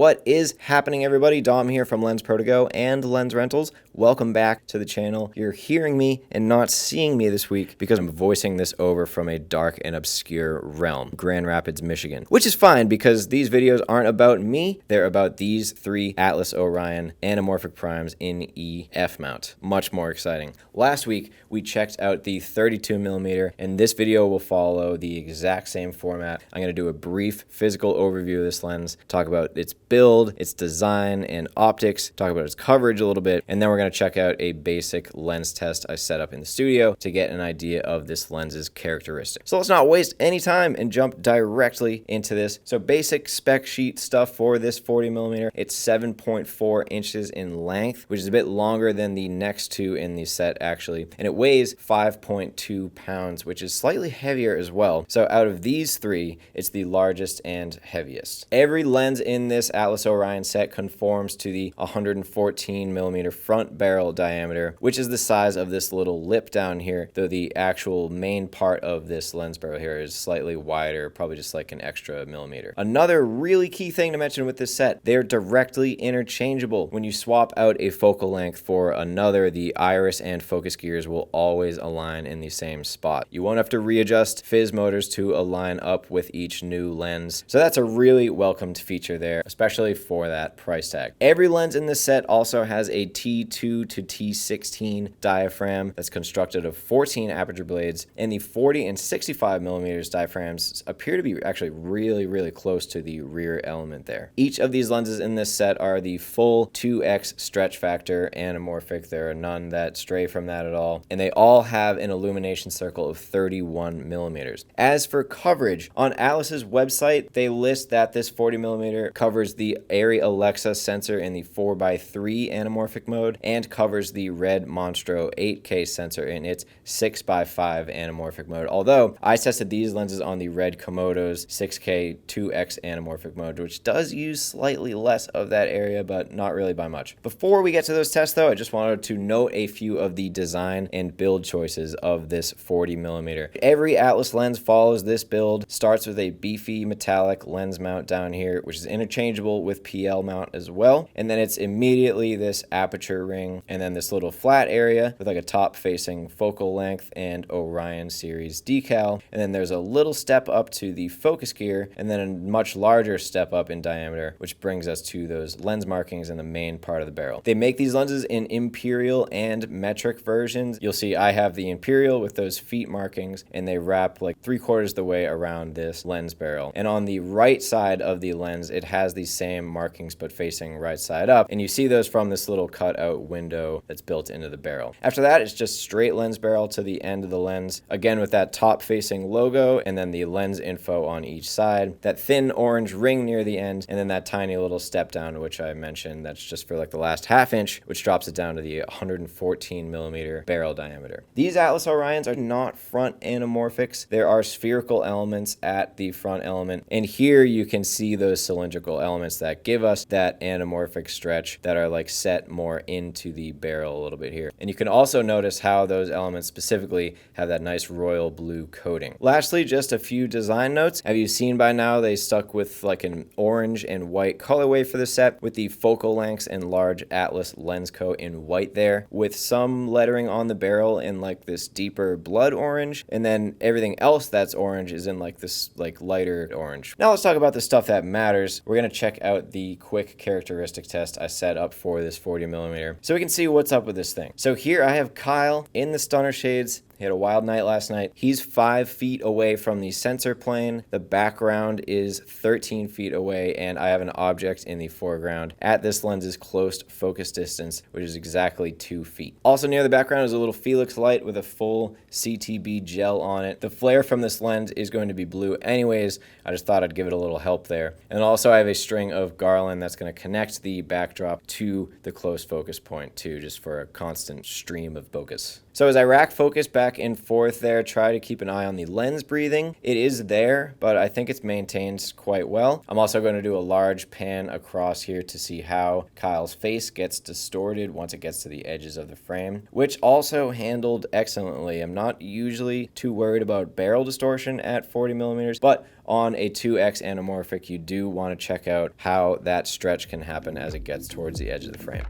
What is happening, everybody? Dom here from Lensprotogo and Lens Rentals. Welcome back to the channel. You're hearing me and not seeing me this week because I'm voicing this over from a dark and obscure realm, Grand Rapids, Michigan, which is fine because these videos aren't about me. They're about these three Atlas Orion anamorphic primes in EF mount. Much more exciting. Last week, we checked out the 32mm, and this video will follow the exact same format. I'm going to do a brief physical overview of this lens, talk about its build, its design and optics, talk about its coverage a little bit, and then we're going to check out a basic lens test I set up in the studio to get an idea of this lens's characteristics. So let's not waste any time and jump directly into this. So basic spec sheet stuff for this 40mm. It's 7.4 inches in length, which is a bit longer than the next two in the set actually, and it weighs 5.2 pounds, which is slightly heavier as well. So out of these three, it's the largest and heaviest. Every lens in this Atlas Orion set conforms to the 114mm front barrel diameter, which is the size of this little lip down here, though the actual main part of this lens barrel here is slightly wider, probably just like an extra millimeter. Another really key thing to mention with this set, they're directly interchangeable. When you swap out a focal length for another, the iris and focus gears will always align in the same spot. You won't have to readjust phys motors to align up with each new lens. So that's a really welcomed feature there, especially for that price tag. Every lens in this set also has a T2 to T16 diaphragm that's constructed of 14 aperture blades, and the 40 and 65mm diaphragms appear to be actually really close to the rear element there. Each of these lenses in this set are the full 2x stretch factor anamorphic. There are none that stray from that at all, and they all have an illumination circle of 31mm. As for coverage, on Atlas's website, they list that this 40mm covers the Arri Alexa sensor in the 4x3 anamorphic mode and covers the Red Monstro 8K sensor in its 6x5 anamorphic mode. Although I tested these lenses on the Red Komodo's 6K 2x anamorphic mode, which does use slightly less of that area, but not really by much. Before we get to those tests though, I just wanted to note a few of the design and build choices of this 40mm. Every Atlas lens follows this build, starts with a beefy metallic lens mount down here, which is interchangeable with PL mount as well. And then it's immediately this aperture ring, and then this little flat area with like a top facing focal length and Orion series decal. And then there's a little step up to the focus gear, and then a much larger step up in diameter, which brings us to those lens markings in the main part of the barrel. They make these lenses in imperial and metric versions. You'll see I have the imperial with those feet markings, and they wrap like 3/4 the way around this lens barrel. And on the right side of the lens, it has these same markings but facing right side up, and you see those from this little cutout window that's built into the barrel. After that, it's just straight lens barrel to the end of the lens, again with that top facing logo and then the lens info on each side, that thin orange ring near the end, and then that tiny little step down which I mentioned that's just for like the last ½ inch, which drops it down to the 114mm barrel diameter. These Atlas Orions are not front anamorphics. There are spherical elements at the front element, and here you can see those cylindrical elements that give us that anamorphic stretch that are like set more into the barrel a little bit here. And you can also notice how those elements specifically have that nice royal blue coating. Lastly, just a few design notes. Have you seen by now they stuck with like an orange and white colorway for the set with the focal lengths and large Atlas lens coat in white there, with some lettering on the barrel in like this deeper blood orange, and then everything else that's orange is in like this like lighter orange. Now let's talk about the stuff that matters. We're going to check out the quick characteristic test I set up for this 40mm so we can see what's up with this thing. So here I have Kyle in the stunner shades. He had a wild night last night. He's 5 feet away from the sensor plane. The background is 13 feet away, and I have an object in the foreground at this lens's close focus distance, which is exactly 2 feet. Also near the background is a little Felix light with a full CTB gel on it. The flare from this lens is going to be blue anyways. I just thought I'd give it a little help there. And also I have a string of garland that's going to connect the backdrop to the close focus point too, just for a constant stream of focus. So as I rack focus back and forth there, try to keep an eye on the lens breathing. It is there, but I think it's maintained quite well. I'm also going to do a large pan across here to see how Kyle's face gets distorted once it gets to the edges of the frame, which also handled excellently. I'm not usually too worried about barrel distortion at 40mm, but on a 2x anamorphic, you do want to check out how that stretch can happen as it gets towards the edge of the frame.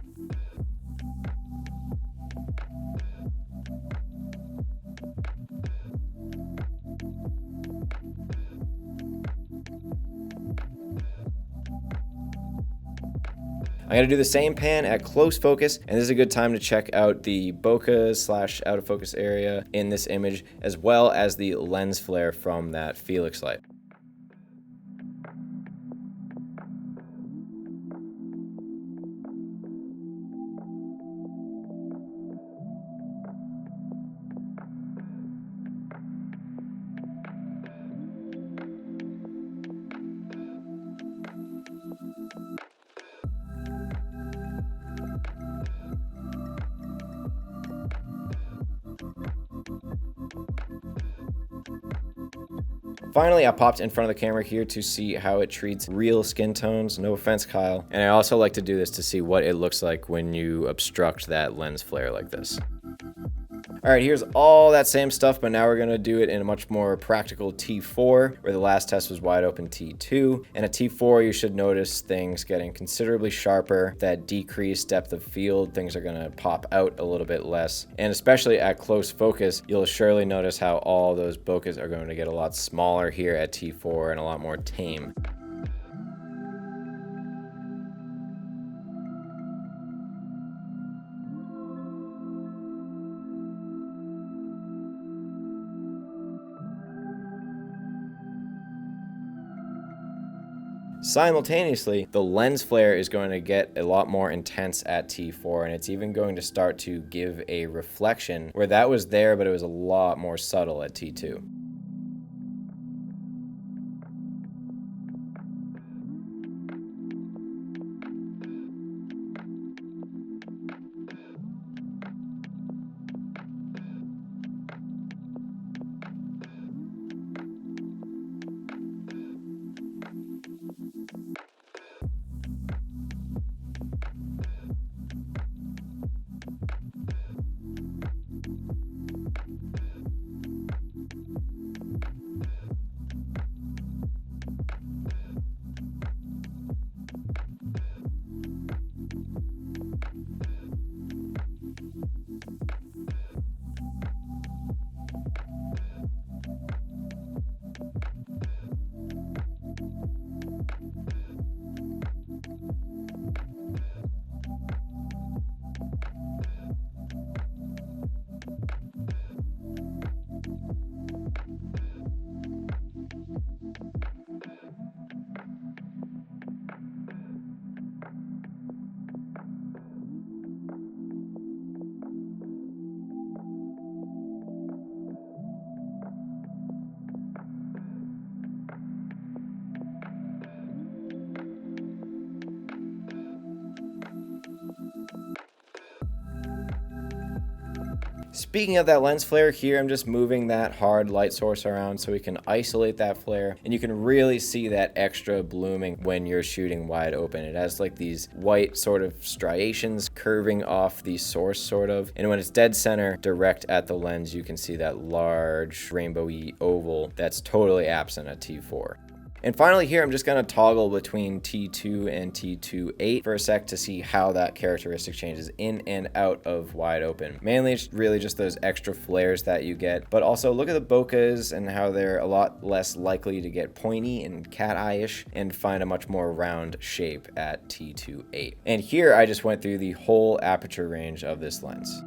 I'm going to do the same pan at close focus, and this is a good time to check out the bokeh / out of focus area in this image, as well as the lens flare from that Felix light. Finally, I popped in front of the camera here to see how it treats real skin tones. No offense, Kyle. And I also like to do this to see what it looks like when you obstruct that lens flare like this. All right, here's all that same stuff, but now we're gonna do it in a much more practical T4, where the last test was wide open T2. And at T4, you should notice things getting considerably sharper. That decreased depth of field, things are gonna pop out a little bit less. And especially at close focus, you'll surely notice how all those bokehs are going to get a lot smaller here at T4 and a lot more tame. Simultaneously, the lens flare is going to get a lot more intense at T4, and it's even going to start to give a reflection where that was there, but it was a lot more subtle at T2. Speaking of that lens flare here, I'm just moving that hard light source around so we can isolate that flare, and you can really see that extra blooming when you're shooting wide open. It has like these white sort of striations curving off the source sort of, and when it's dead center direct at the lens, you can see that large rainbowy oval that's totally absent at T4. And finally here, I'm just going to toggle between T2 and T2.8 for a sec to see how that characteristic changes in and out of wide open. Mainly it's really just those extra flares that you get, but also look at the bokehs and how they're a lot less likely to get pointy and cat eye-ish and find a much more round shape at T2.8. And here I just went through the whole aperture range of this lens.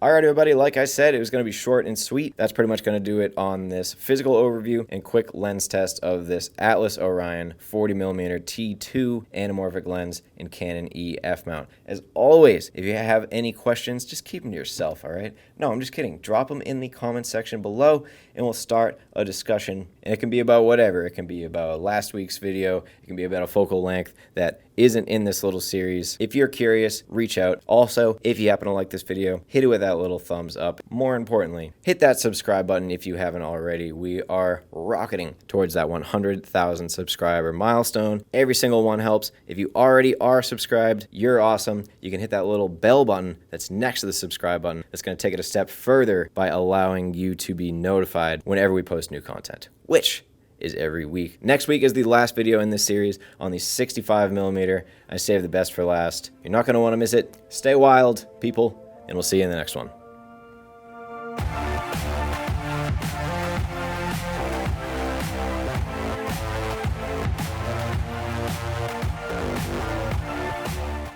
Alright everybody, like I said, it was going to be short and sweet. That's pretty much going to do it on this physical overview and quick lens test of this Atlas Orion 40mm T2 anamorphic lens and Canon EF mount. As always, if you have any questions, just keep them to yourself, all right? No, I'm just kidding. Drop them in the comments section below, and we'll start a discussion. And it can be about whatever. It can be about last week's video. It can be about a focal length that isn't in this little series. If you're curious, reach out. Also, if you happen to like this video, hit it with that little thumbs up. More importantly, hit that subscribe button if you haven't already. We are rocketing towards that 100,000 subscriber milestone. Every single one helps. If you already are subscribed, you're awesome. You can hit that little bell button that's next to the subscribe button. That's going to take it a step further by allowing you to be notified whenever we post new content, which is every week. Next week is the last video in this series on the 65mm. I saved the best for last. You're not going to want to miss it. Stay wild, people, and we'll see you in the next one.